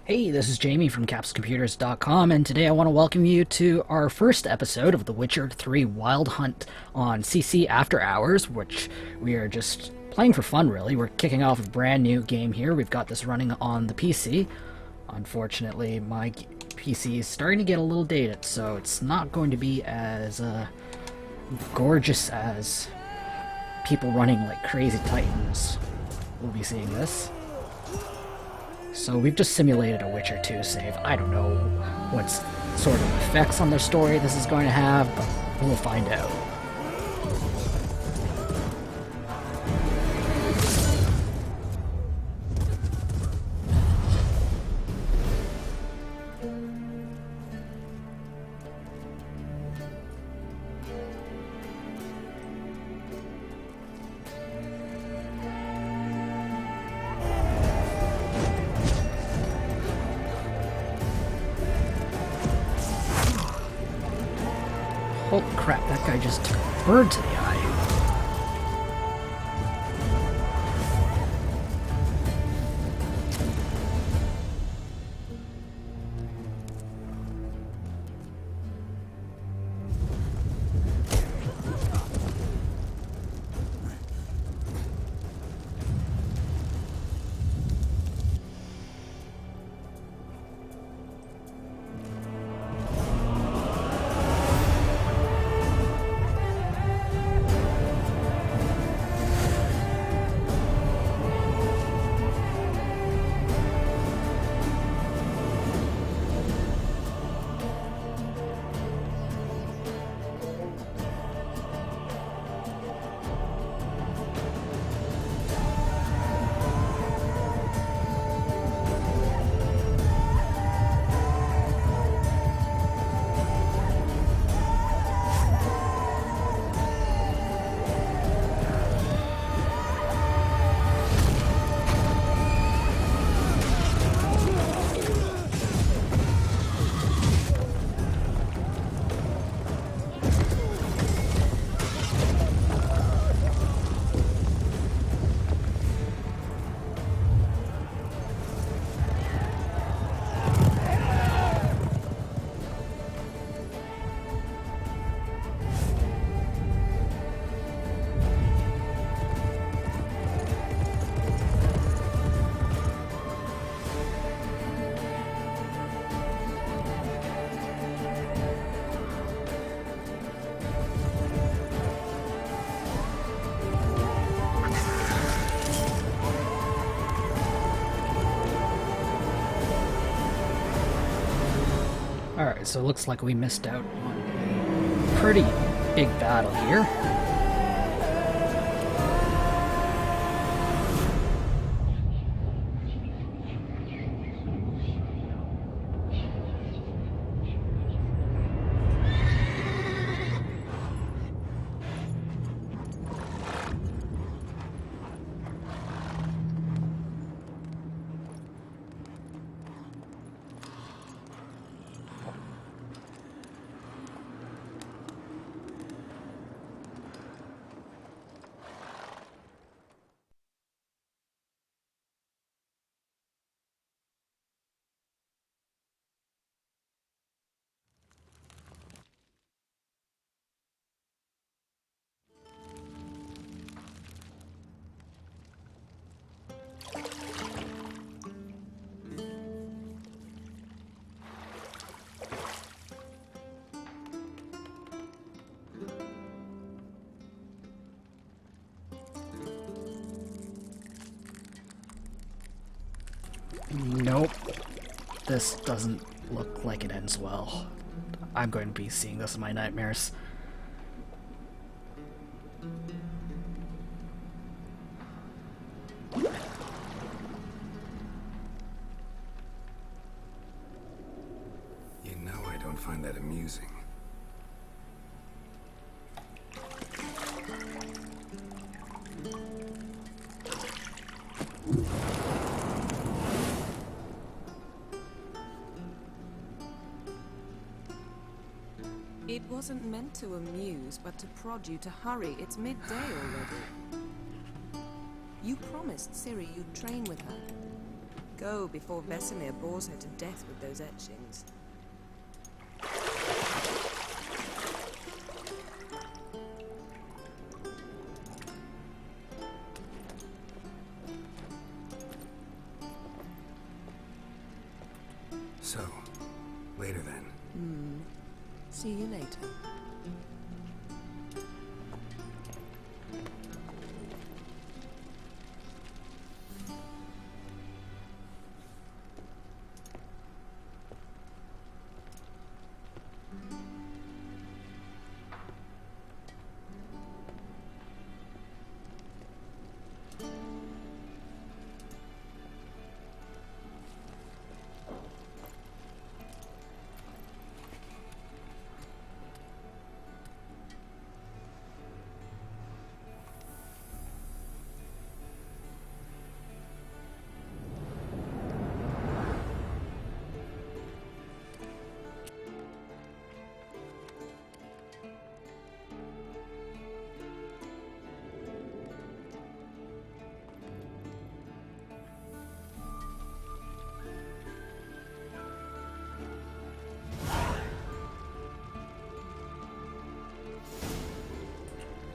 Hey, this is Jamie from CapsuleComputers.com, and today I want to welcome you to our first episode of The Witcher 3 Wild Hunt on CC After Hours, which we are just playing for fun, really. We're kicking off a brand new game here. We've got this running on the PC. Unfortunately, my PC is starting to get a little dated, so it's not going to be as gorgeous as people running like crazy titans will be seeing this. So we've just simulated a Witcher 2 save. I don't know what sort of effects on the story this is going to have, but we'll find out. Holy crap, that guy just took a bird to the eye. Alright, so it looks like we missed out on a pretty big battle here. Nope. This doesn't look like it ends well. I'm going to be seeing this in my nightmares. You know I don't find that amusing. It wasn't meant to amuse, but to prod you to hurry. It's midday already. You promised Ciri you'd train with her. Go before Vesemir bores her to death with those etchings. So, later then. See you later.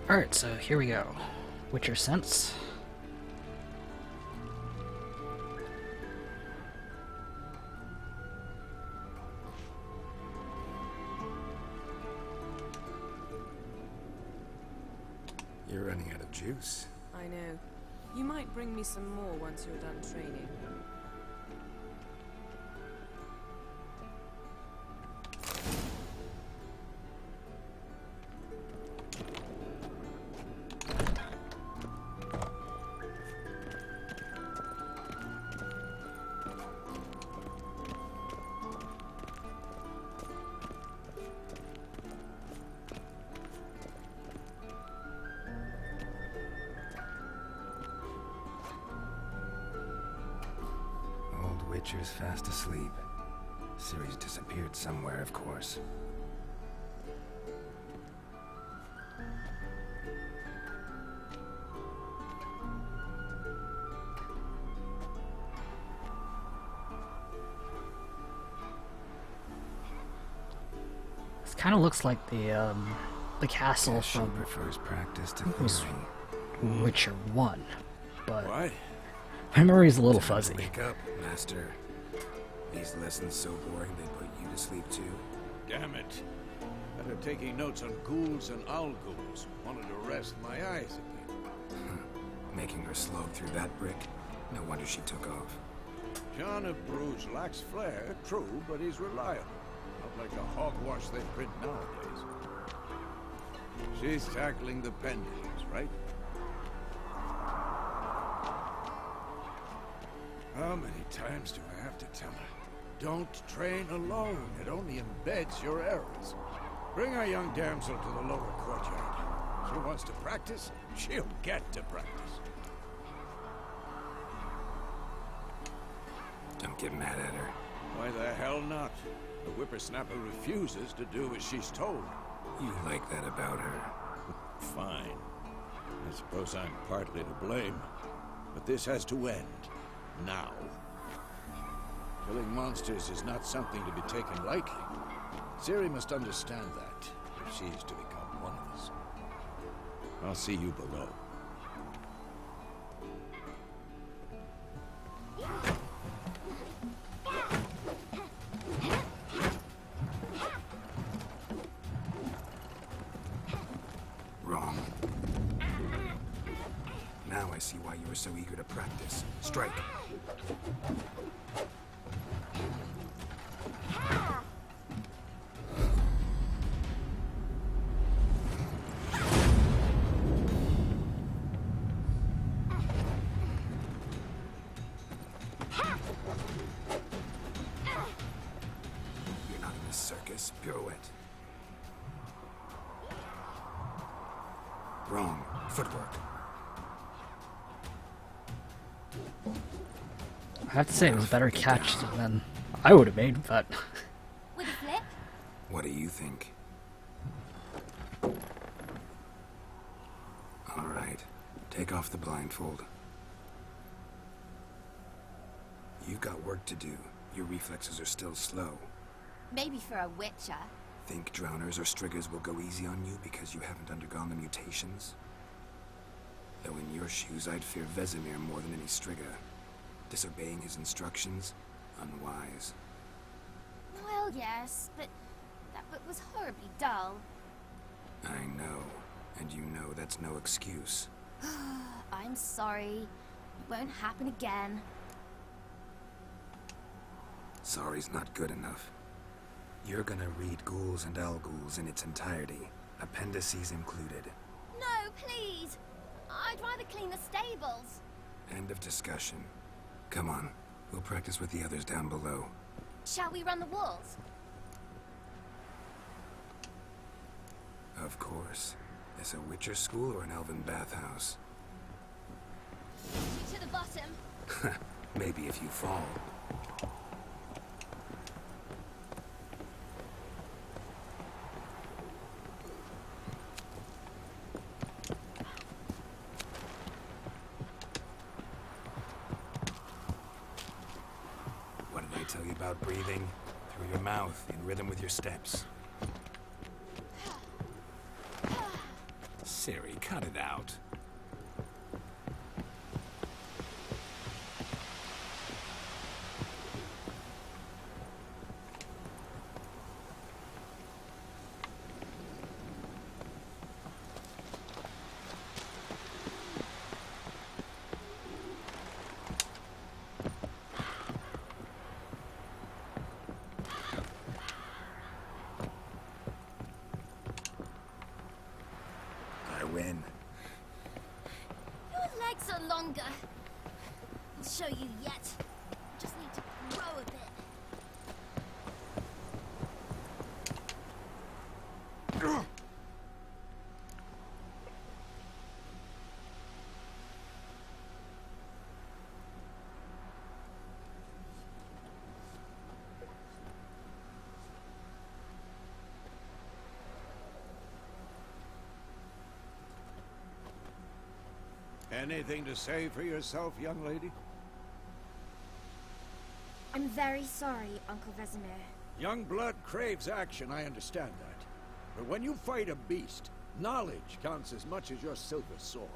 Alright, so here we go. Witcher Sense. You're running out of juice. I know. You might bring me some more once you're done training. Witcher's fast asleep. Ciri's disappeared somewhere, of course. This kind of looks like the castle Guess she from prefers practice to was theory. Witcher 1, but What? my memory's a little Time to fuzzy. Wake up, Master. These lessons so boring they put you to sleep too. Damn it. After taking notes on ghouls and owl ghouls, wanted to rest my eyes again. Making her slog through that brick? No wonder she took off. John of Bruges lacks flair, true, but he's reliable. Not like the hogwash they print nowadays. She's tackling the pendulums, right? How many times do I have to tell her? Don't train alone. It only embeds your errors. Bring our young damsel to the lower courtyard. She wants to practice, she'll get to practice. Don't get mad at her. Why the hell not? The whippersnapper refuses to do as she's told. You like that about her. Fine. I suppose I'm partly to blame. But this has to end. Now. Killing monsters is not something to be taken lightly. Ciri must understand that, if she is to become one of us. I'll see you below. Wrong. Now I see why you were so eager to practice. Strike. You're not in this circus. Pirouette. Wrong. Footwork. I have to say it was a better catch than I would have made, but With a flip? What do you think? All right. Take off the blindfold. You've got work to do. Your reflexes are still slow. Maybe for a witcher. Think drowners or striggers will go easy on you because you haven't undergone the mutations? Though in your shoes, I'd fear Vesemir more than any strigger. Disobeying his instructions? Unwise. Well, yes, but that book was horribly dull. I know. And you know that's no excuse. I'm sorry. It won't happen again. Sorry's not good enough. You're gonna read Ghouls and Al-Ghouls in its entirety, appendices included. No, please! I'd rather clean the stables. End of discussion. Come on, we'll practice with the others down below. Shall we run the walls? Of course. Is a Witcher school or an elven bathhouse? To the bottom. Maybe if you fall. What did I tell you about breathing? Through your mouth, in rhythm with your steps. Siri, cut it out. I win. Your legs are longer. I'll show you yet. Just need to grow a bit. Anything to say for yourself, young lady? I'm very sorry, Uncle Vesemir. Young blood craves action, I understand that. But when you fight a beast, knowledge counts as much as your silver sword.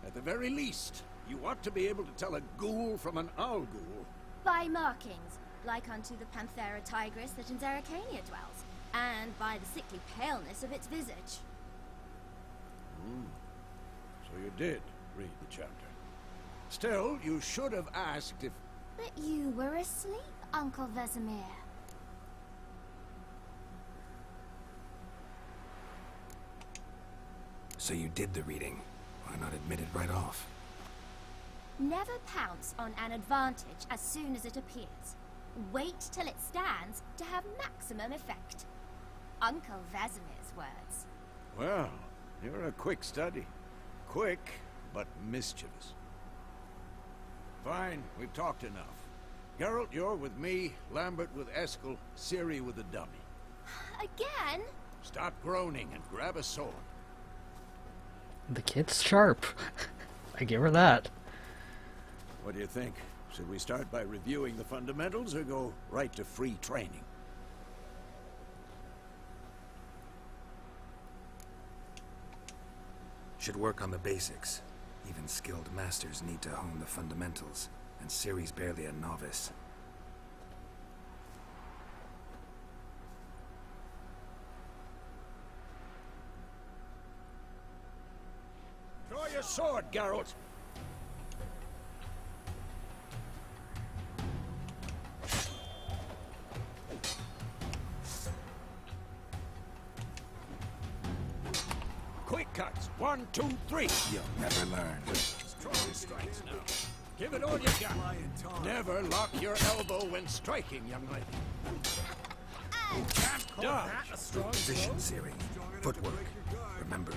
At the very least, you ought to be able to tell a ghoul from an owl-ghoul. By markings, like unto the Panthera tigris that in Zerrikania dwells, and by the sickly paleness of its visage. So you did read the chapter. Still, you should have asked if... But you were asleep, Uncle Vesemir. So you did the reading. Why not admit it right off? Never pounce on an advantage as soon as it appears. Wait till it stands to have maximum effect. Uncle Vesemir's words. Well, you're a quick study. Quick, but mischievous. Fine, we've talked enough. Geralt, you're with me, Lambert with Eskel, Ciri with the dummy. Again? Stop groaning and grab a sword. The kid's sharp. I give her that. What do you think? Should we start by reviewing the fundamentals or go right to free training? Should work on the basics. Even skilled masters need to hone the fundamentals, and Ciri's barely a novice. Draw your sword, Geralt! Quick cuts! 1, 2, 3! You'll never learn. Strong strikes now. Give it all you got. Never lock your elbow when striking, young lady. Dodge. Position, Ciri. Footwork. Remember.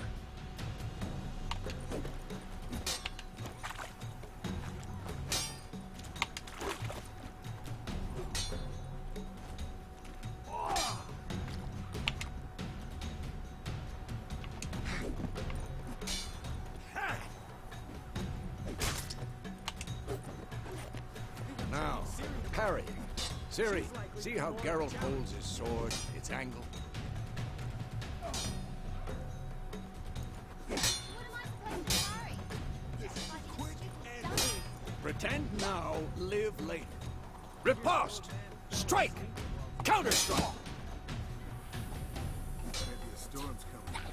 Now, parry. Ciri, see how Geralt holds his sword, its angle? What am I supposed to parry? Just like it's stupid. Pretend now, live later. Riposte! Strike! Counter-strike! Maybe a storm's coming.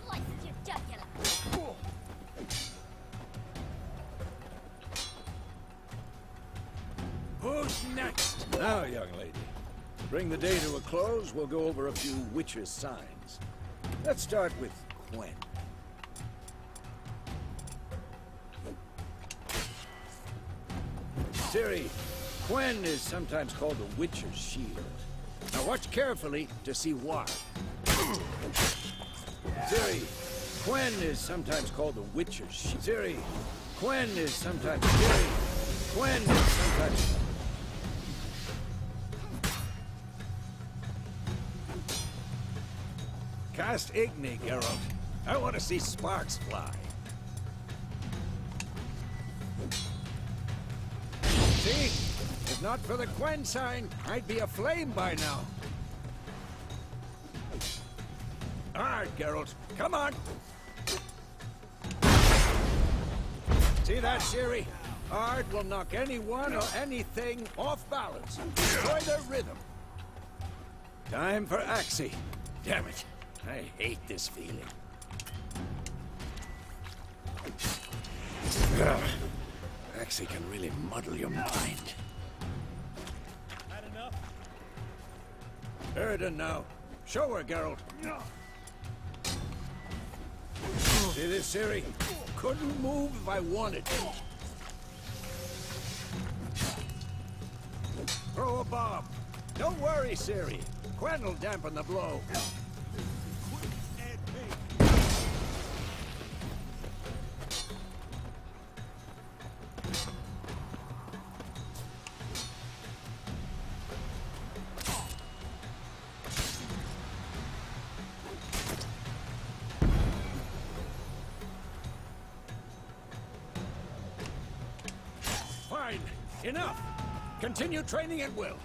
Slice your jugular. Who's next? Now, young lady. To bring the day to a close, we'll go over a few witches' signs. Let's start with Quen. Ciri, Quen is sometimes called the Witcher's Shield. Now watch carefully to see why. Ciri, Quen is sometimes called the Witcher's Shield. Ciri, Quen is sometimes... Ciri, Quen is sometimes... Cast Igni, Geralt. I want to see sparks fly. See? If not for the Quen sign, I'd be aflame by now. All right, Geralt. Come on. See that, Ciri? Ard will knock anyone or anything off balance. Destroy their rhythm. Time for Axie. Damn it. I hate this feeling. Ugh. Axie can really muddle your mind. Had enough? Erden now. Show her, Geralt. See this, Ciri? Couldn't move if I wanted to. Throw a bomb. Don't worry, Ciri. Quen will dampen the blow. Fine. Enough. Continue training at will.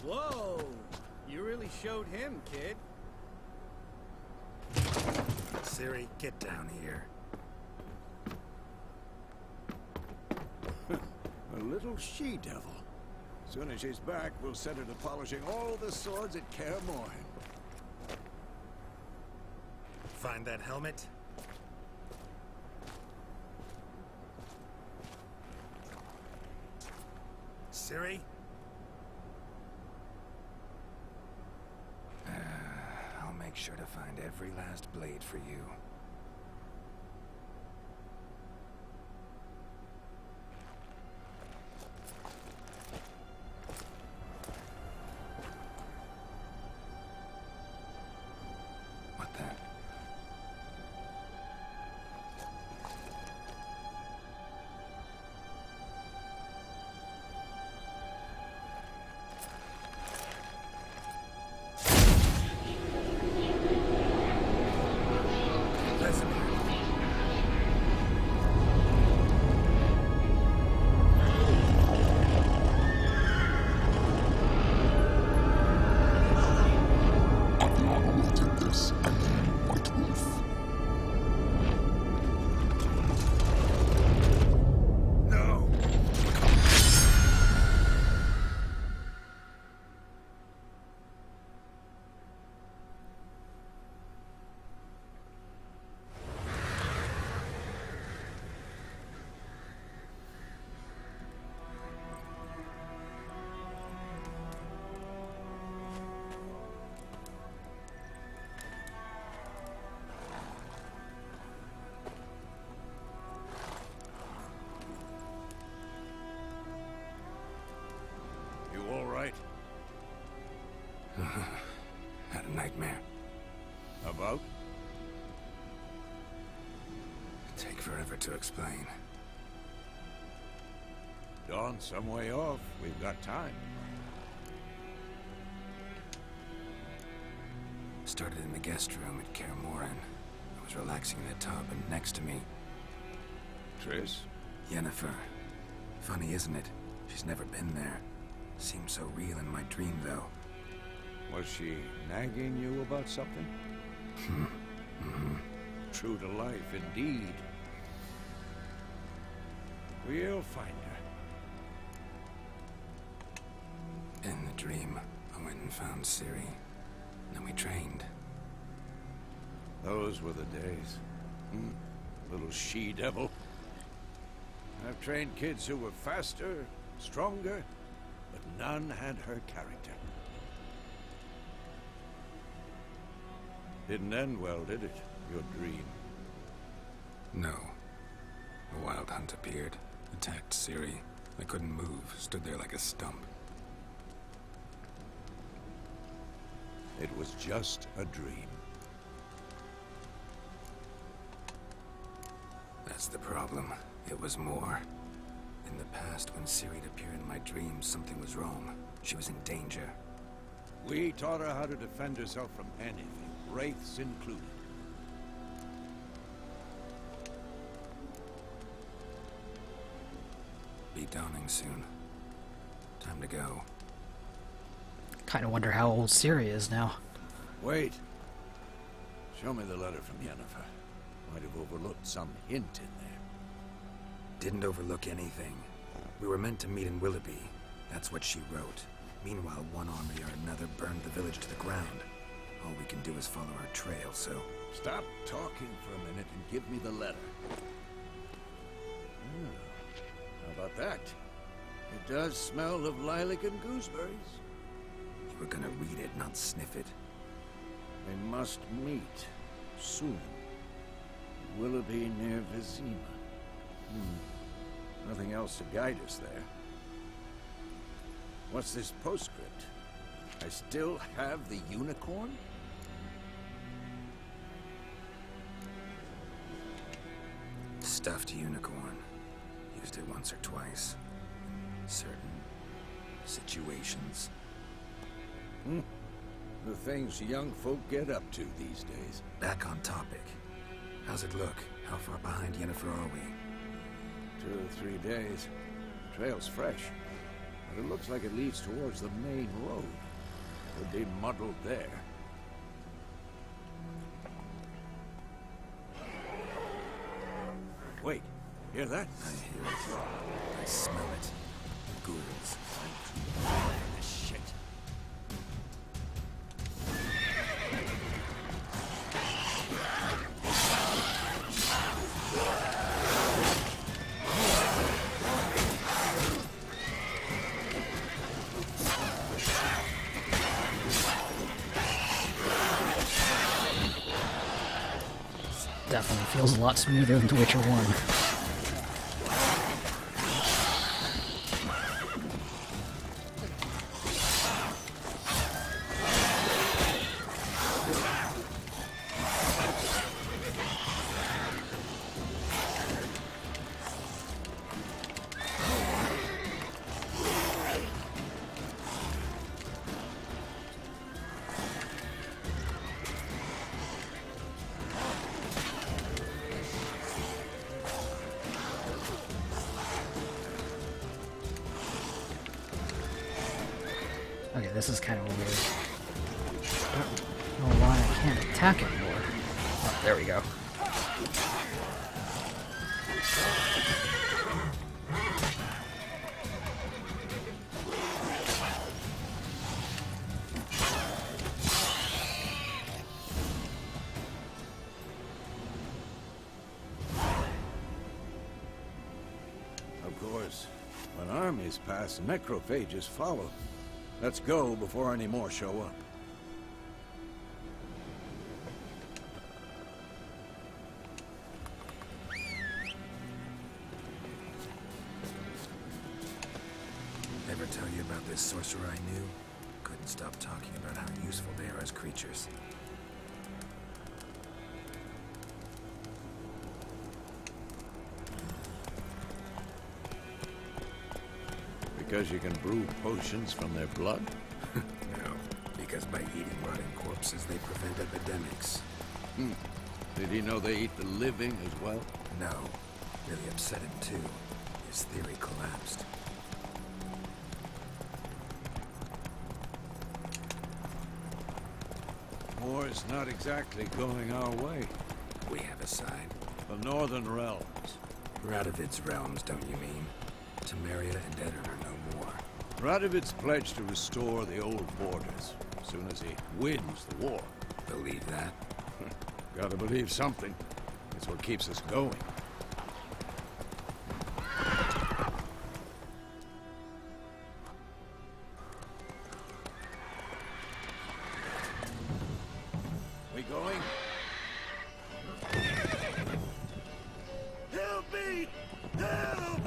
Whoa! You really showed him, kid. Ciri, get down here. A little she-devil. Soon as she's back, we'll set her to polishing all the swords at Kaer Morhen. Find that helmet? Ciri? I'll make sure to find every last blade for you. What then? You all right? Had a nightmare. About? Take forever to explain. gone some way off. We've got time. Started in the guest room at Kaer Morhen. I was relaxing in the tub, and next to me, Triss? Yennefer. Funny, isn't it? She's never been there. Seemed so real in my dream, though. Was she nagging you about something? True to life, indeed. We'll find her. In the dream, I went and found Ciri. Then we trained. Those were the days. Little she-devil. I've trained kids who were faster, stronger, but none had her character. Didn't end well, did it? Your dream? No. A wild hunt appeared, attacked Ciri. I couldn't move, stood there like a stump. It was just a dream. That's the problem. It was more. In the past, when Ciri'd appear in my dreams, something was wrong. She was in danger. We taught her how to defend herself from anything, wraiths included. Be dawning soon. Time to go. Kind of wonder how old Ciri is now. Wait. Show me the letter from Yennefer. Might have overlooked some hint in there. Didn't overlook anything. We were meant to meet in Willoughby. That's what she wrote. Meanwhile, one army or another burned the village to the ground. All we can do is follow her trail, so... Stop talking for a minute and give me the letter. How about that? It does smell of lilac and gooseberries. You were gonna read it, not sniff it. They must meet soon. Willoughby near Vizima. Nothing else to guide us there. What's this postscript? I still have the unicorn? Stuffed unicorn. Used it once or twice. Certain situations. The things young folk get up to these days. Back on topic. How's it look? How far behind Yennefer are we? 2 or 3 days. The trail's fresh, but it looks like it leads towards the main road. Could be muddled there. Wait, hear that? I hear it. I smell it. Ghouls. This shit. Definitely feels a lot smoother than The Witcher 1. Okay, this is kind of weird. I don't know why I can't attack anymore. Oh, there we go. Of course, when armies pass, necrophages follow. Let's go before any more show up. Ever tell you about this sorcerer I knew? Couldn't stop talking about how useful they are as creatures. Because you can brew potions from their blood? No, because by eating rotting corpses, they prevent epidemics. Did he know they eat the living as well? No, really upset him too. His theory collapsed. War's not exactly going our way. We have a side. The Northern Realms. Radovid's realms, don't you mean? Temeria and Edirn are no more. Radovid's pledged to restore the old borders as soon as he wins the war. Believe that? Gotta believe something. It's what keeps us going. We going? Help me! Help!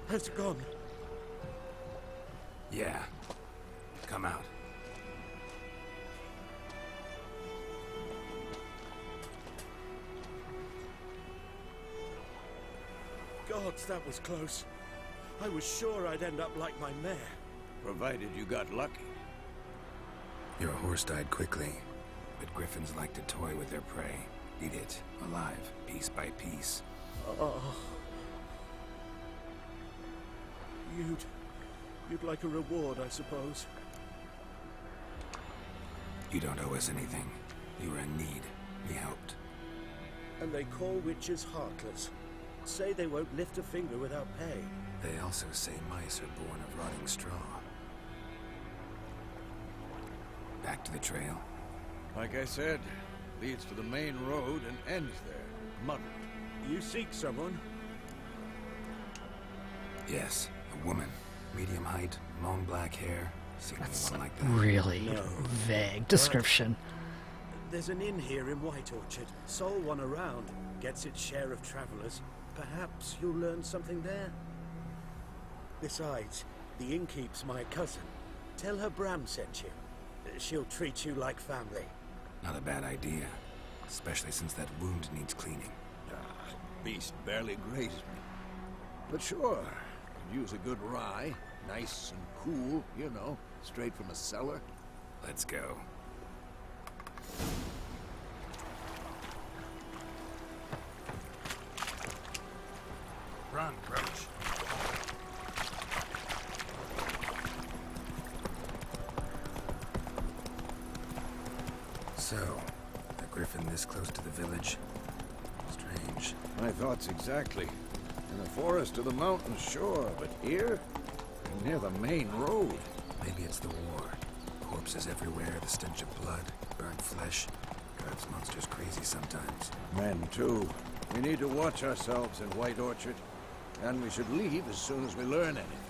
It's gone. Yeah. Come out. Gods, that was close. I was sure I'd end up like my mare. Provided you got lucky. Your horse died quickly, but griffins like to toy with their prey. Eat it, alive, piece by piece. Oh. You'd like a reward, I suppose. You don't owe us anything. You were in need. We helped. And they call witches heartless. Say they won't lift a finger without pay. They also say mice are born of rotting straw. Back to the trail. Like I said, leads to the main road and ends there, muddled. You seek someone? Yes, a woman. Medium height, long black hair. Seen anyone like that? Really No. vague description. There's an inn here in White Orchard. Sole one around. Gets its share of travelers. Perhaps you'll learn something there. Besides, the innkeep's my cousin. Tell her Bram sent you. She'll treat you like family. Not a bad idea. Especially since that wound needs cleaning. Beast barely grazed me. But sure, could use a good rye. Nice and cool, you know, straight from a cellar. Let's go. Run, Roach. So, a griffin this close to the village? Strange. My thoughts exactly. In the forest or the mountains, sure, but here? Near the main road. Maybe it's the war. Corpses everywhere, the stench of blood, burnt flesh. Drives monsters crazy sometimes. Men, too. We need to watch ourselves in White Orchard. And we should leave as soon as we learn anything.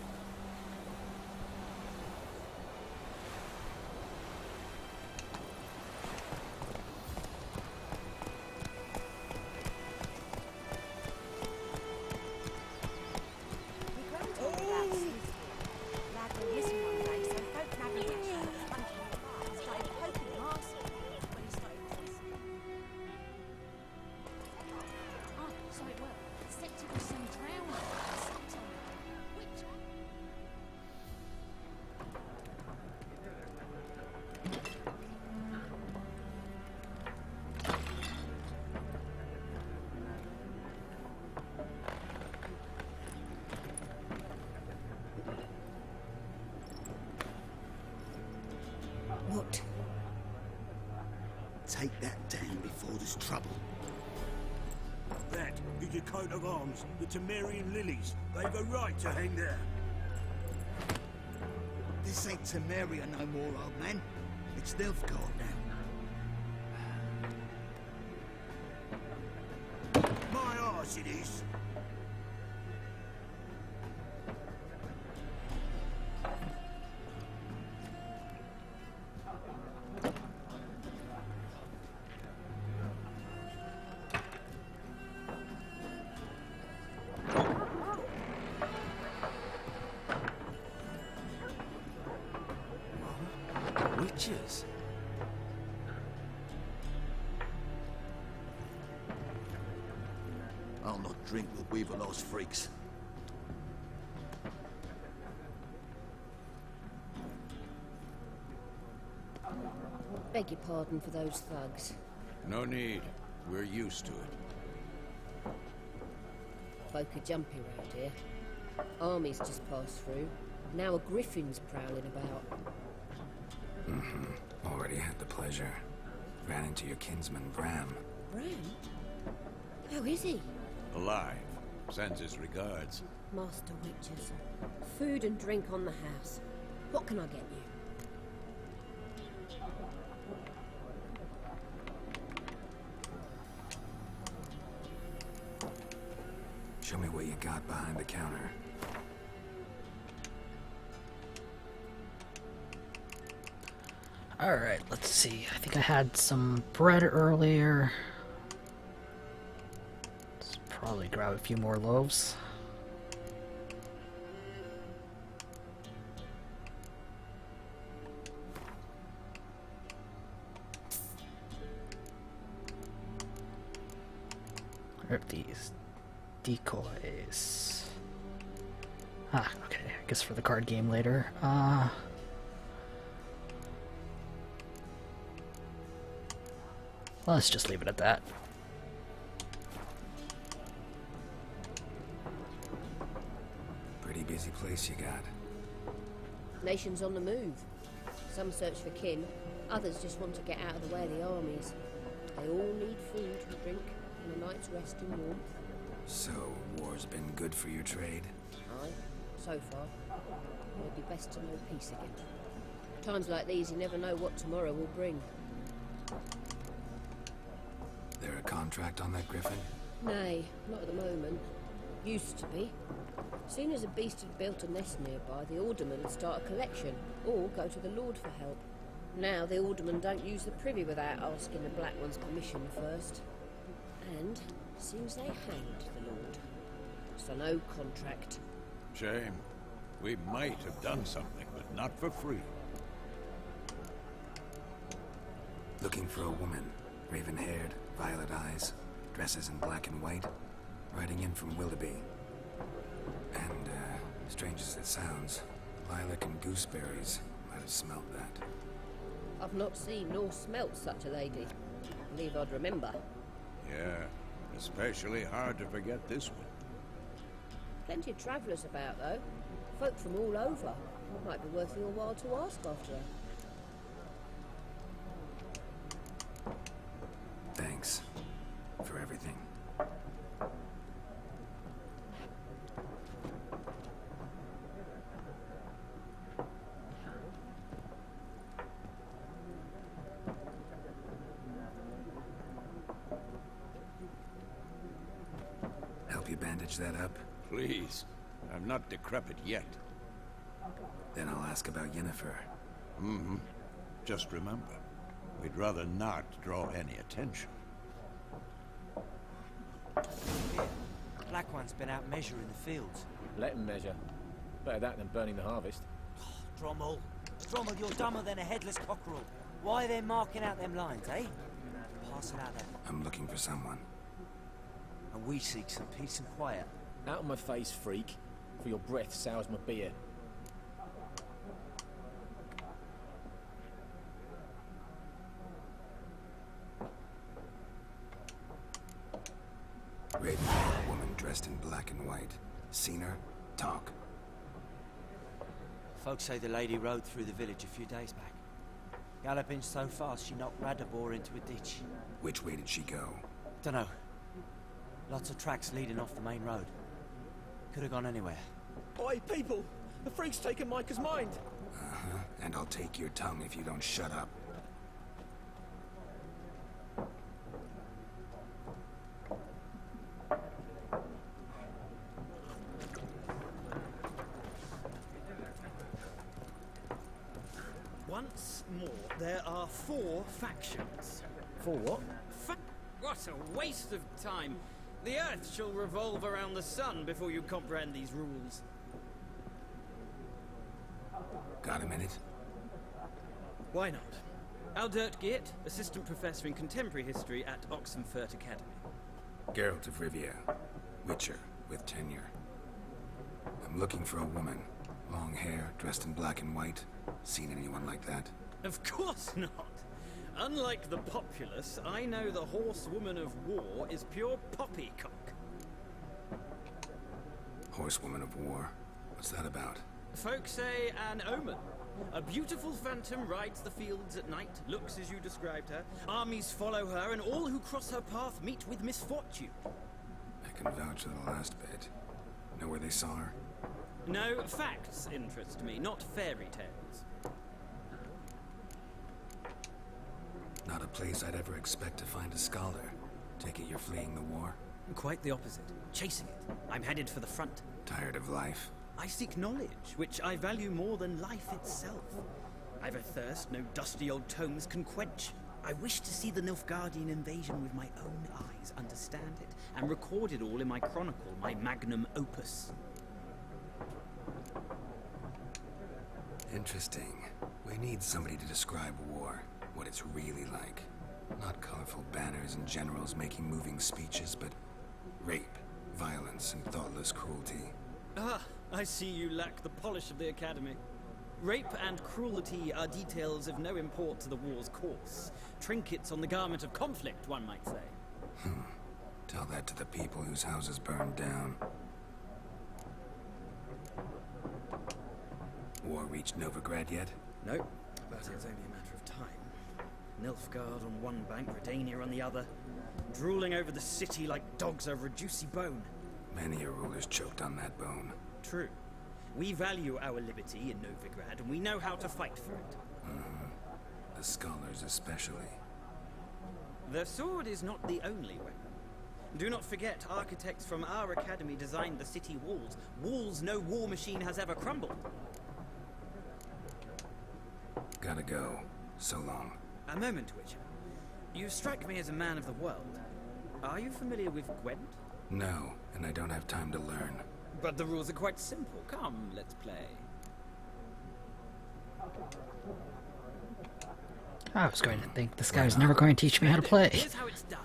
What? Take that down before there's trouble. That your coat of arms, the Temerian lilies. They've a right to hang there. This ain't Temeria no more, old man. It's Nilfgaard now. My arse it is. Witches? I'll not drink with Weaverlaw's freaks. Beg your pardon for those thugs. No need. We're used to it. Folk are jumpy round here. Armies just passed through. Now a griffin's prowling about. Already had the pleasure. Ran into your kinsman, Bram. Bram? How is he? Alive. Sends his regards. Master Witches. Food and drink on the house. What can I get you? Show me what you got behind the counter. Alright, let's see. I think I had some bread earlier. Let's probably grab a few more loaves. Where are these decoys? Ah, okay. I guess for the card game later. Let's just leave it at that. Pretty busy place you got. Nations on the move. Some search for kin, others just want to get out of the way of the armies. They all need food and drink and a night's rest and warmth. So, war's been good for your trade? Aye, so far. It'd be best to know peace again. Times like these, you never know what tomorrow will bring. There a contract on that griffin? Nay, not at the moment. Used to be. Soon as a beast had built a nest nearby, the alderman would start a collection, or go to the Lord for help. Now the aldermen don't use the privy without asking the Black One's permission first. And seems they hanged the Lord. So no contract. Shame. We might have done something, but not for free. Looking for a woman. Raven-haired, violet eyes, dresses in black and white. Riding in from Willoughby. And, strange as it sounds, lilac and gooseberries might have smelt that. I've not seen nor smelt such a lady. Believe I'd remember. Yeah, especially hard to forget this one. Plenty of travellers about, though. Folk from all over. Might be worth your while to ask after her. Thanks. For everything. Help you bandage that up? Please. I'm not decrepit yet. Then I'll ask about Yennefer. Mm-hmm. Just remember, we'd rather not draw any attention. Black One's been out measuring the fields. Let him measure. Better that than burning the harvest. Drommel. Drommel, you're dumber than a headless cockerel. Why are they marking out them lines, eh? Parcel out there. I'm looking for someone. And we seek some peace and quiet. Out of my face, freak. For your breath sours my beer. Raven-haired woman dressed in black and white. Seen her? Talk. Folks say the lady rode through the village a few days back. Galloping so fast she knocked Radabor into a ditch. Which way did she go? Dunno. Lots of tracks leading off the main road. Could have gone anywhere. Oi, people! The freak's taken Micah's mind! Uh-huh. And I'll take your tongue if you don't shut up. Once more, there are 4 factions. For what? What a waste of time! The Earth shall revolve around the sun before you comprehend these rules. Got a minute? Why not? Aldert Geert, Assistant Professor in Contemporary History at Oxenfurt Academy. Geralt of Rivia. Witcher, with tenure. I'm looking for a woman. Long hair, dressed in black and white. Seen anyone like that? Of course not! Unlike the populace, I know the horsewoman of war is pure poppycock. Horsewoman of war? What's that about? Folk say an omen. A beautiful phantom rides the fields at night, looks as you described her. Armies follow her, and all who cross her path meet with misfortune. I can vouch for the last bit. Know where they saw her? No, facts interest me, not fairy tales. Not a place I'd ever expect to find a scholar. Take it you're fleeing the war? Quite the opposite. Chasing it. I'm headed for the front. Tired of life? I seek knowledge, which I value more than life itself. I've a thirst no dusty old tomes can quench. I wish to see the Nilfgaardian invasion with my own eyes, understand it, and record it all in my chronicle, my magnum opus. Interesting. We need somebody to describe war, what it's really like. Not colorful banners and generals making moving speeches, but rape, violence, and thoughtless cruelty. Ah, I see you lack the polish of the Academy. Rape and cruelty are details of no import to the war's course. Trinkets on the garment of conflict, one might say. Tell that to the people whose houses burned down. War reached Novigrad yet? No, but it's only a matter of time. Nilfgaard on one bank, Redania on the other, drooling over the city like dogs over a juicy bone. Many a ruler's choked on that bone. True. We value our liberty in Novigrad, and we know how to fight for it. The scholars especially. The sword is not the only weapon. Do not forget, architects from our academy designed the city walls. Walls no war machine has ever crumbled. Gotta go. So long. A moment, Witcher. You strike me as a man of the world. Are you familiar with Gwent? No, and I don't have time to learn. But the rules are quite simple. Come, let's play. I was going to think this guy was never going to teach me how to play. Here's how it's done.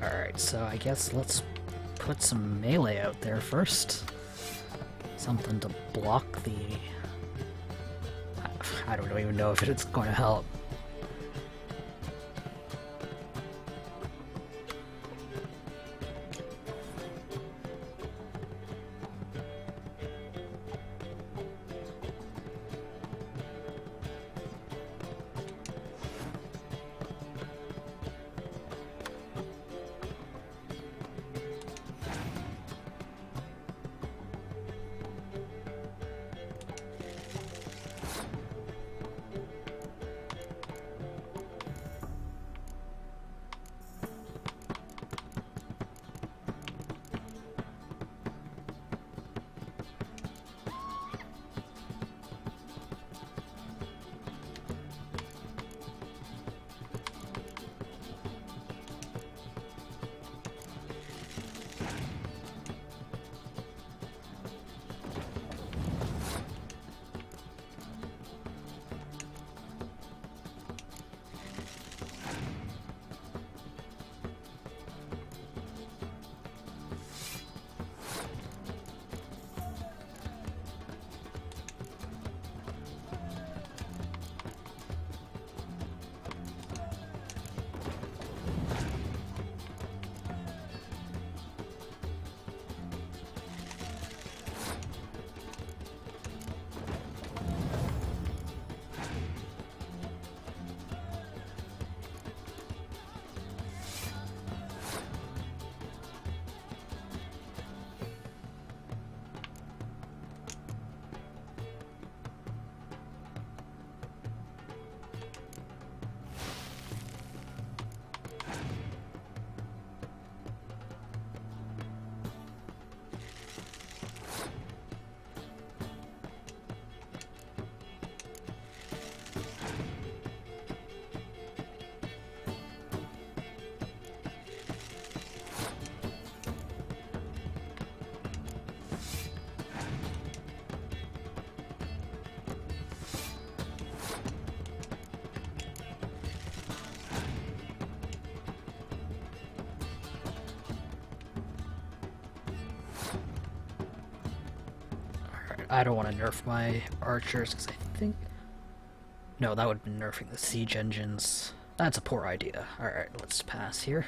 Alright, so I guess let's put some melee out there first. Something to block the... I don't even know if it's going to help. I don't want to nerf my archers, because I think... No, that would have been nerfing the siege engines. That's a poor idea. Alright, let's pass here.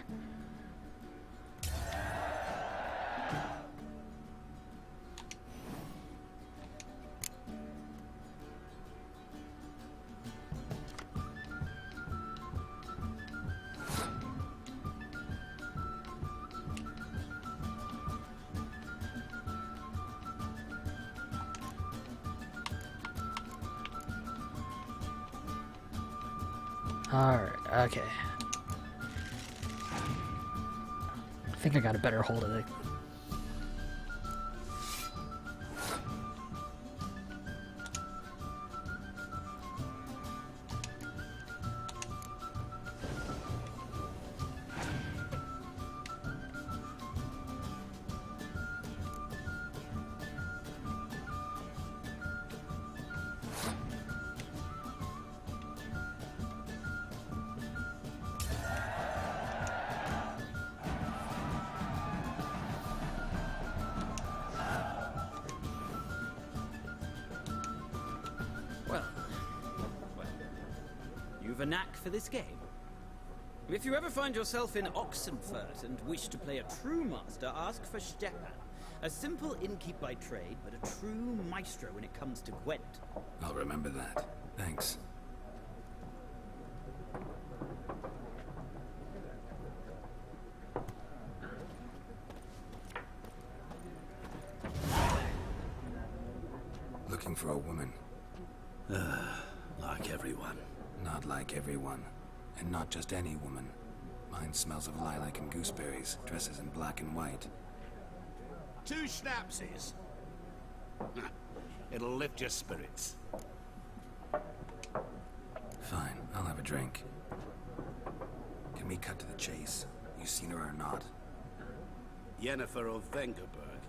Alright, okay. I think I got a better hold of it. Well, you've a knack for this game. If you ever find yourself in Oxenfurt and wish to play a true master, ask for Stepan. A simple innkeep by trade, but a true maestro when it comes to Gwent. I'll remember that. Thanks. Looking for a woman. Like everyone. Not like everyone. And not just any woman. Mine smells of lilac and gooseberries, dresses in black and white. 2 schnapsies. It'll lift your spirits. Fine, I'll have a drink. Can we cut to the chase? You seen her or not? Yennefer of Vengerberg.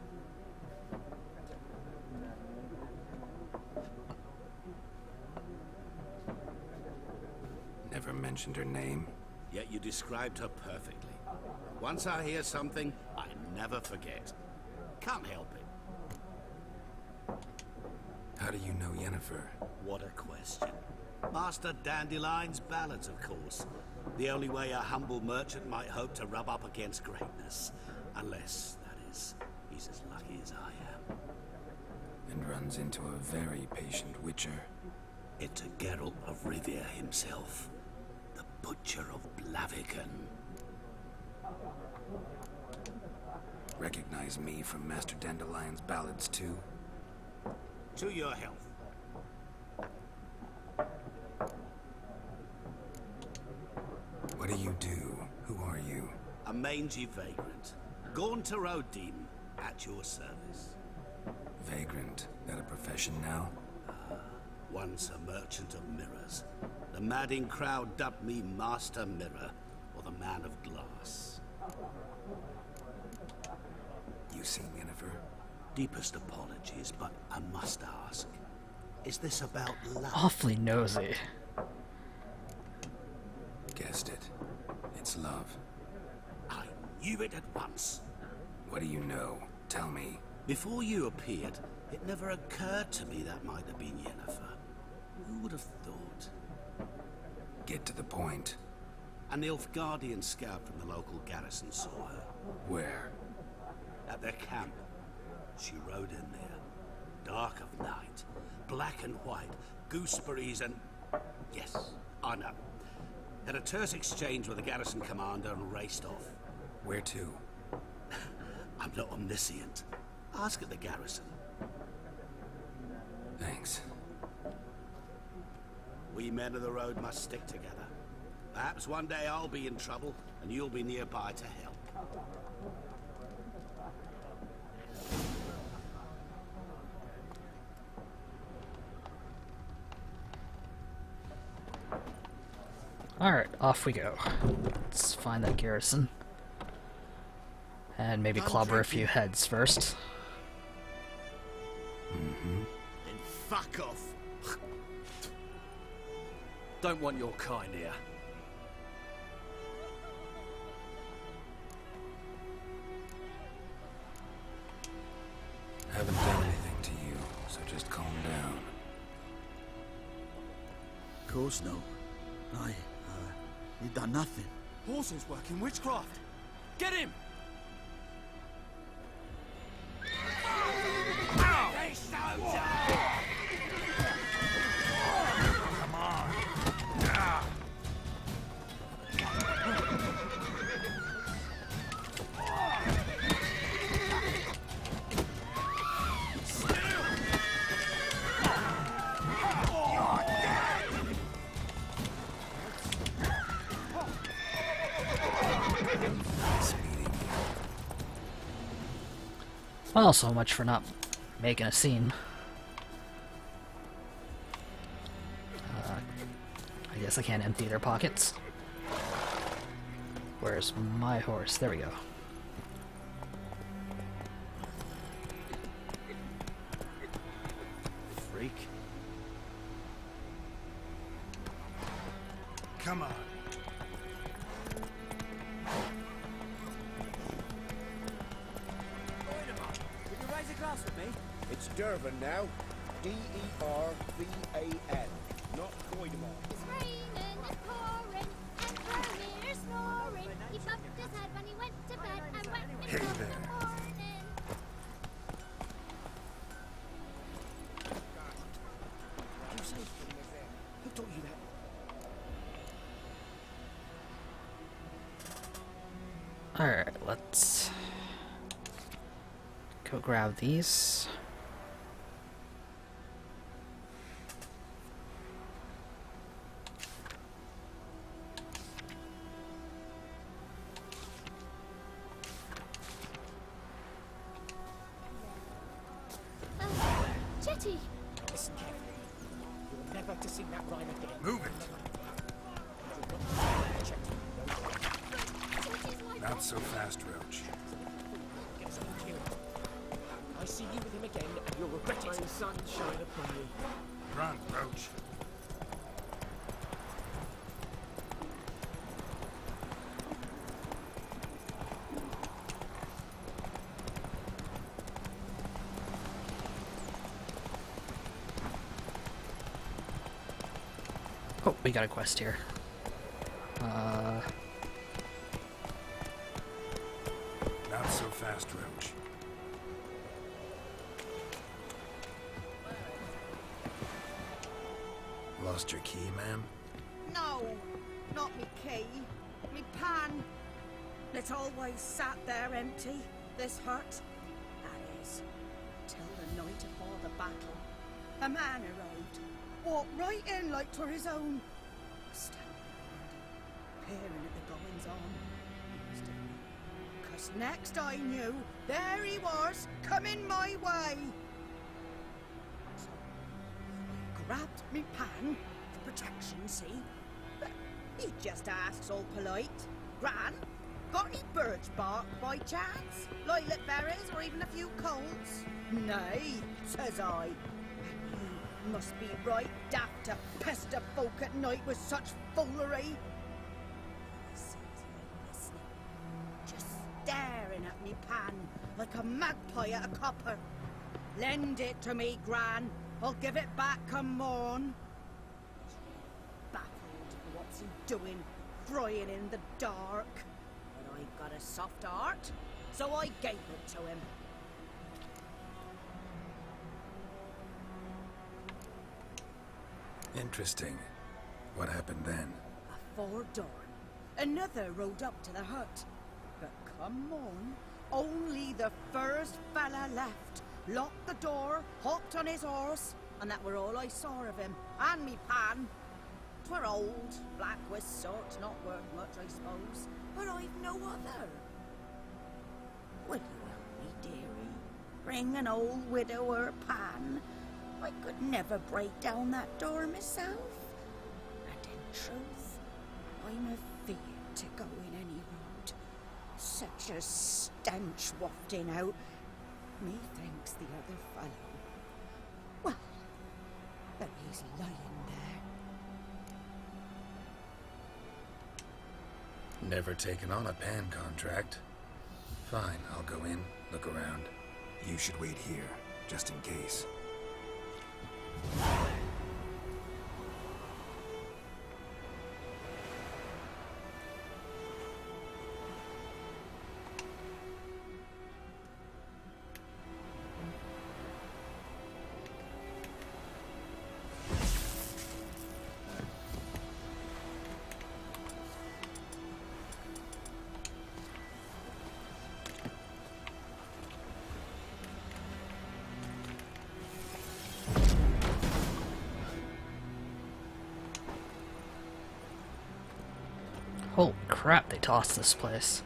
Never mentioned her name. Yet you described her perfectly. Once I hear something, I never forget. Can't help it. How do you know Yennefer? What a question. Master Dandelion's ballads, of course. The only way a humble merchant might hope to rub up against greatness. Unless, that is, he's as lucky as I am. And runs into a very patient witcher. It's a Geralt of Rivia himself. The Butcher of Blaviken. Recognize me from Master Dandelion's ballads too? To your health. What do you do? Who are you? A mangy vagrant. Gone to Rodim, at your service. Vagrant. That a profession now? Once a merchant of mirrors. The madding crowd dubbed me Master Mirror, or the Man of Glass. You seen Yennefer? Deepest apologies, but I must ask. Is this about love? Awfully nosy. Guessed it. It's love. I knew it at once. What do you know? Tell me. Before you appeared, it never occurred to me that might have been Yennefer. Who would have thought? Get to the point. A Nilfgaardian scout from the local garrison saw her. Where? At their camp. She rode in there. Dark of night. Black and white. Gooseberries and... Yes, I know. Had a terse exchange with the garrison commander and raced off. Where to? I'm not omniscient. Ask at the garrison. Thanks. We men of the road must stick together. Perhaps one day I'll be in trouble, and you'll be nearby to help. Alright, off we go. Let's find that garrison. And maybe clobber a few heads first. Mm-hmm. Then fuck off. Don't want your kind here. Haven't done anything to you, so so just calm down. Of course no. He done nothing. Horses working witchcraft! Get him! Come on. Well, so much for not making a scene. I guess I can't empty their pockets. Where's my horse? There we go. Freak. Come on. Would you raise a glass with me? It's Durban now. D-E-R-V-A-N. Not Goidemar. It's raining, it's pouring, and Vermeer's snoring. He bumped his head when he went to bed and went in Hey the there. morning. You say? Who taught you that? Alright, let's go grab these. Jetty! Listen carefully. You're never to sing that rhyme again. Move it. Jetty's my Not so fast, Roach. Get something killed. I see you with him again, and you'll regret it. Sunshine upon you. Run, Roach. Oh, we got a quest here. Not so fast, Roach. Lost your key, ma'am? No, not me key. Me pan. It's always sat there empty, this hut. That is, till the night afore the battle. A man arrived, walked right in like 'twere his own. Standing around, peering at the goings on. Cause next I knew, there he was, coming my way. So I grabbed me pan, for protection, see? But he just asks all polite. Gran, got any birch bark by chance? Lilac berries or even a few colts? Nay, says I. You must be right daft to pester folk at night with such foolery. He sits there listening, just staring at me pan like a magpie at a copper. Lend it to me, Gran. I'll give it back come morn. He's baffled for what's he doing, frying in the dark. But I got a soft heart, so I gave it to him. Interesting. What happened then? Afore dawn, another rode up to the hut. But come on, only the first fella left. Locked the door, hopped on his horse, and that were all I saw of him. And me pan. 'Twere old, black with sort, not worth much, I suppose. But I've no other. Will you help me, dearie? Bring an old widower pan. I could never break down that door myself. And in truth, I'm afeard to go in any road. Such a stench wafting out. Methinks the other fellow. Well, but he's lying there. Never taken on a pan contract. Fine, I'll go in, look around. You should wait here, just in case. Holy crap, they tossed this place.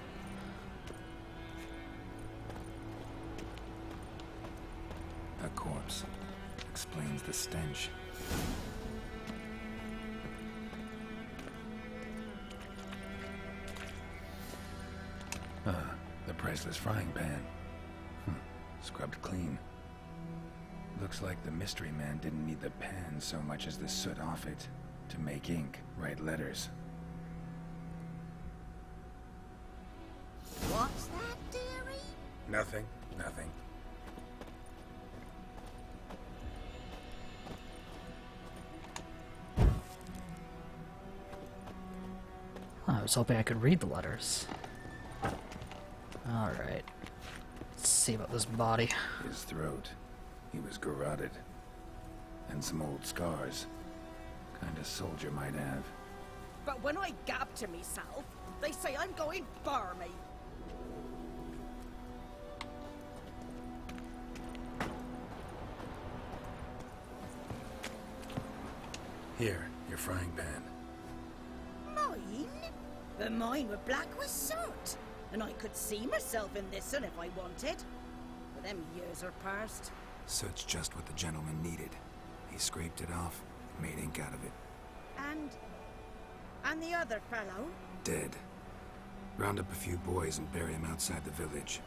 A corpse. Explains the stench. The priceless frying pan. Scrubbed clean. Looks like the mystery man didn't need the pan so much as the soot off it to make ink, write letters. What's that, dearie? Nothing. Nothing. I was hoping I could read the letters. Alright. Let's see about this body. His throat. He was garroted. And some old scars. Kind of soldier might have. But when I gab to myself, they say I'm going barmy. Here, your frying pan. Mine? But mine were black with soot. And I could see myself in this one if I wanted. But them years are past. Soot's just what the gentleman needed. He scraped it off, made ink out of it. And the other fellow? Dead. Round up a few boys and bury him outside the village.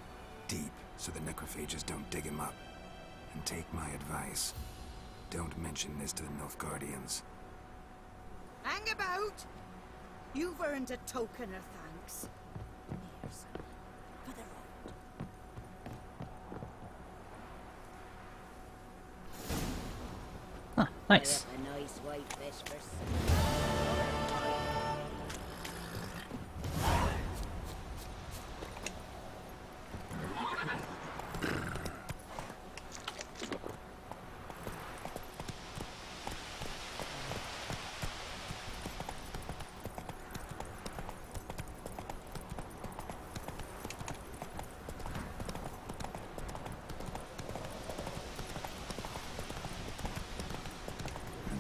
Deep, so the necrophages don't dig him up. And take my advice. Don't mention this to the Nilfgaardians. Hang about! You've earned a token of thanks. Here's for the road. Huh, nice. A nice white fish for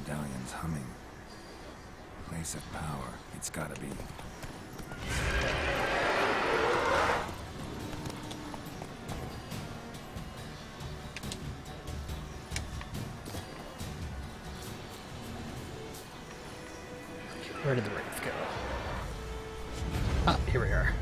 Medallion's humming. Place of power, it's gotta be. Where did the wraith go? Ah, here we are.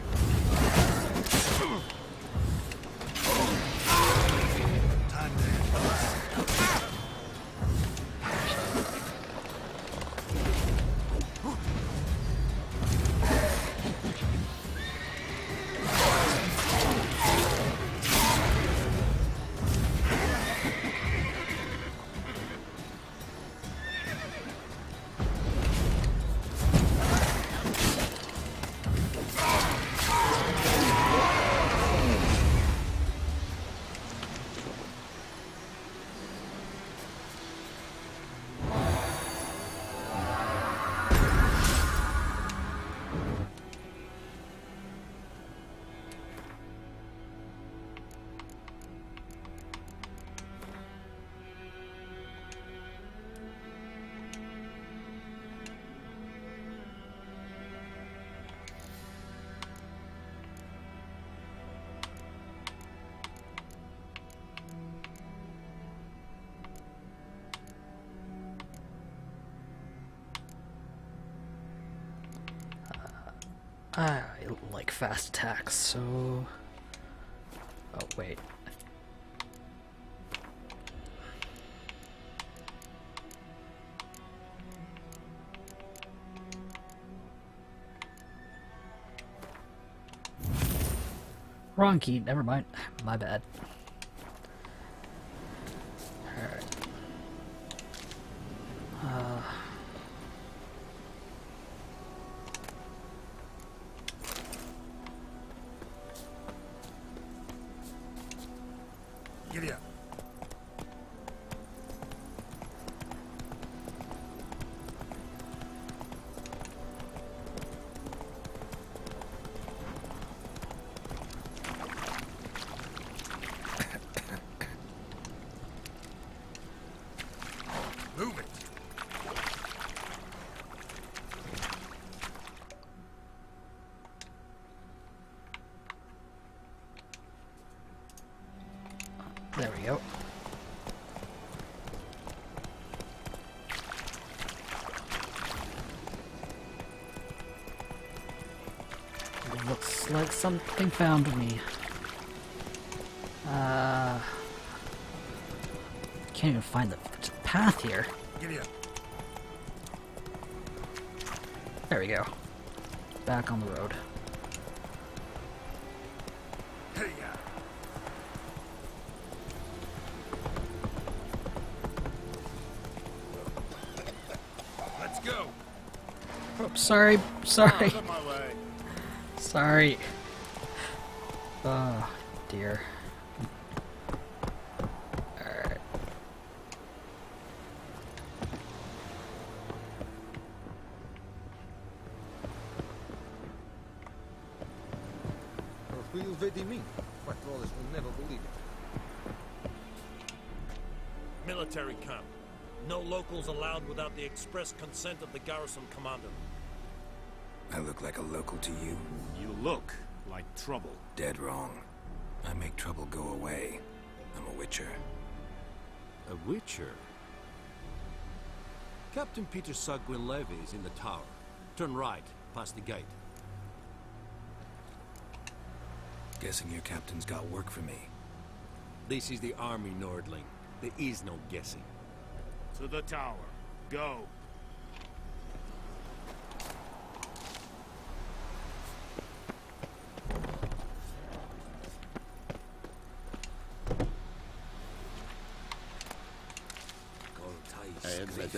I like fast attacks, so... Oh, wait. Wrong key, never mind. My bad. Alright. Giddy up. like something found me. Can't even find the path here. Giddy up. There we go. Back on the road. Hey, yeah. Let's go. Oh, sorry. Sorry. Out of my way. Sorry. Oh, dear. Alright. Who you really mean? Patrollers will never believe it. Military camp. No locals allowed without the express consent of the garrison commander. I look like a local to you? You look like trouble. Dead wrong. I make trouble go away. I'm a witcher. A witcher? Captain Peter Sagwin-Levy is in the tower. Turn right, past the gate. Guessing your captain's got work for me. This is the army, Nordling. There is no guessing. To the tower. Go. We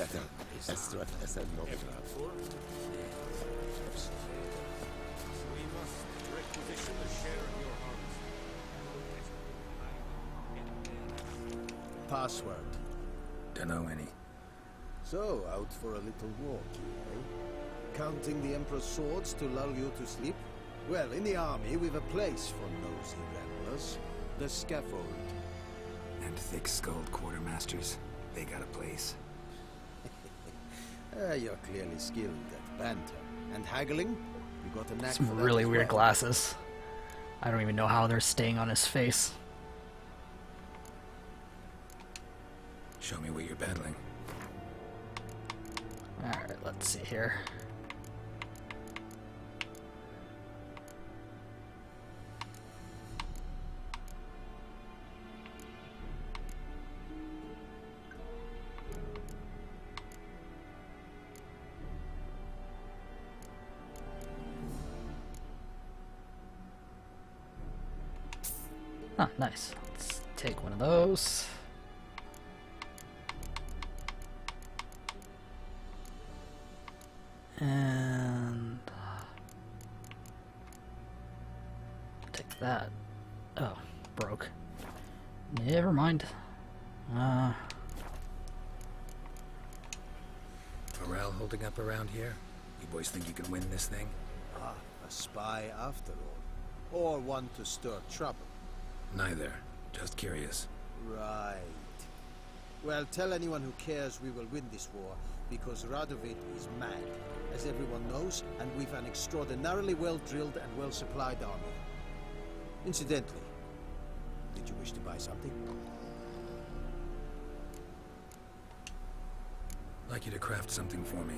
must requisition a share of your harvest. Password. Dunno any. So, out for a little walk, eh? Counting the Emperor's swords to lull you to sleep? Well, in the army, we've a place for nosy ramblers. The scaffold. And thick-skulled quartermasters. They got a place. You're clearly skilled at banter. And haggling? You got a knack Some for that really as weird well. glasses. I don't even know how they're staying on his face. Show me what you're battling. Alright, let's see here. Ah, nice. Let's take one of those. And take that. Oh, broke. Never mind. Morale holding up around here? You boys think you can win this thing? Ah, a spy after all. Or one to stir trouble. Neither. Just curious. Right. Well, tell anyone who cares we will win this war, because Radovid is mad, as everyone knows, and we've an extraordinarily well-drilled and well-supplied army. Incidentally, did you wish to buy something? I'd like you to craft something for me.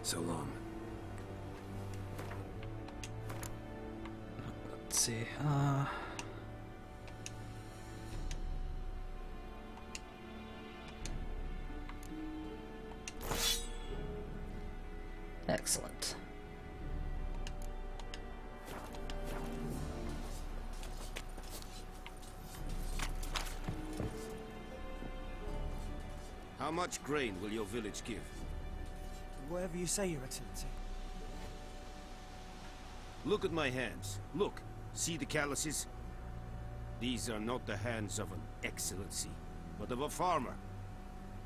So long. Let's see. Excellent. How much grain will your village give? Whatever you say, Your Excellency. Look at my hands. Look. See the calluses? These are not the hands of an excellency, but of a farmer.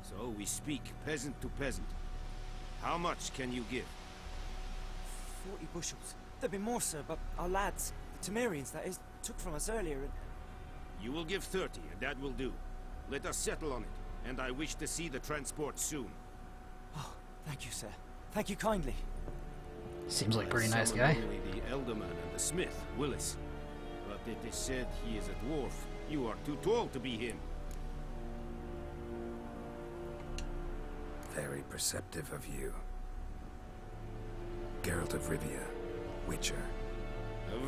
So we speak peasant to peasant. How much can you give? 40 bushels. There'd be more, sir, but our lads, the Temerians, that is, took from us earlier, and You will give 30, and that will do. Let us settle on it, and I wish to see the transport soon. Oh, thank you, sir. Thank you kindly. Seems like a pretty I nice summoned guy. only the Elderman and the smith, Willis. But it is said he is a dwarf. You are too tall to be him. Very perceptive of you. Geralt of Rivia, Witcher.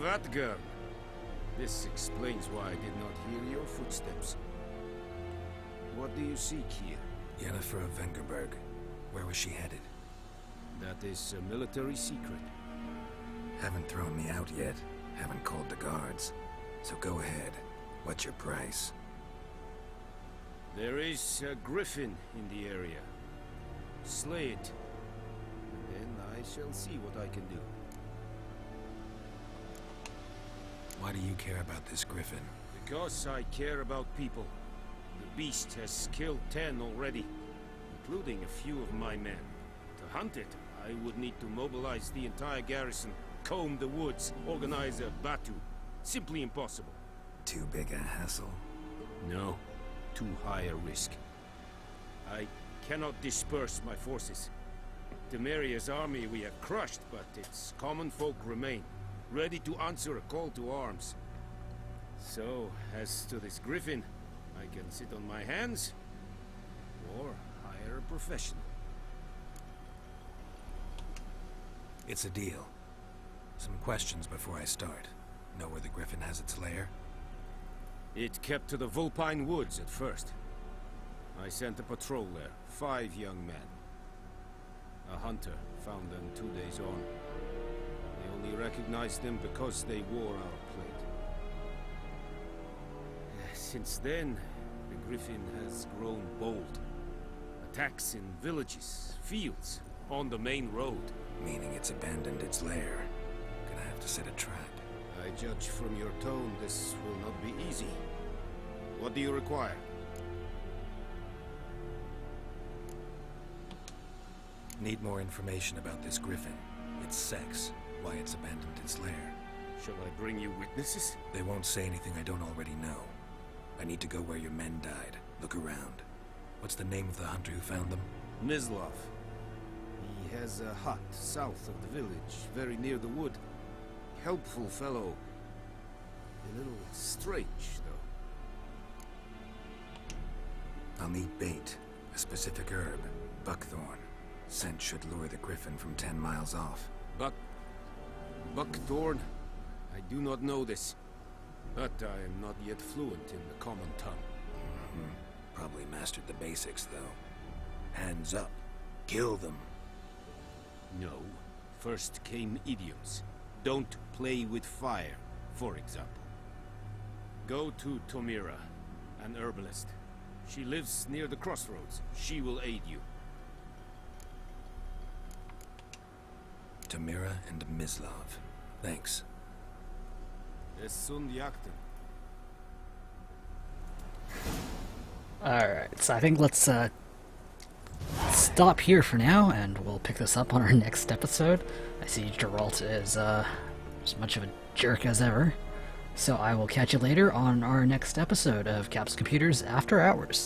That girl. This explains why I did not hear your footsteps. What do you seek here? Yennefer of Vengerberg. Where was she headed? That is a military secret. Haven't thrown me out yet. Haven't called the guards. So go ahead. What's your price? There is a griffin in the area. Slay it. And then I shall see what I can do. Why do you care about this griffin? Because I care about people. The beast has killed 10 already, including a few of my men. To hunt it, I would need to mobilize the entire garrison, comb the woods, organize a batu. Simply impossible. Too big a hassle? No, too high a risk. I cannot disperse my forces. Temeria's army we have crushed, but its common folk remain, ready to answer a call to arms. So, as to this griffin, I can sit on my hands, or hire a professional. It's a deal. Some questions before I start. Know where the griffin has its lair? It kept to the Vulpine Woods at first. I sent a patrol there, 5 young men. A hunter found them 2 days on. They only recognized them because they wore our plate. Since then, the griffin has grown bold. Attacks in villages, fields, on the main road. Meaning it's abandoned its lair. Gonna have to set a trap. I judge from your tone this will not be easy. What do you require? Need more information about this griffin. Its sex, why it's abandoned its lair. Shall I bring you witnesses? They won't say anything I don't already know. I need to go where your men died. Look around. What's the name of the hunter who found them? Mislav. He has a hut south of the village, very near the wood. Helpful fellow. A little strange, though. I'll need bait. A specific herb. Buckthorn. Scent should lure the griffin from 10 miles off. Buckthorn? I do not know this. But I am not yet fluent in the common tongue. Probably mastered the basics, though. Hands up. Kill them. No. First came idioms. Don't play with fire, for example. Go to Tomira, an herbalist. She lives near the crossroads. She will aid you. Tomira and Mislav. Thanks. Es sunt jagten. Alright, so I think let's stop here for now, and we'll pick this up on our next episode. I see Geralt is as much of a jerk as ever. So I will catch you later on our next episode of Caps Computers After Hours.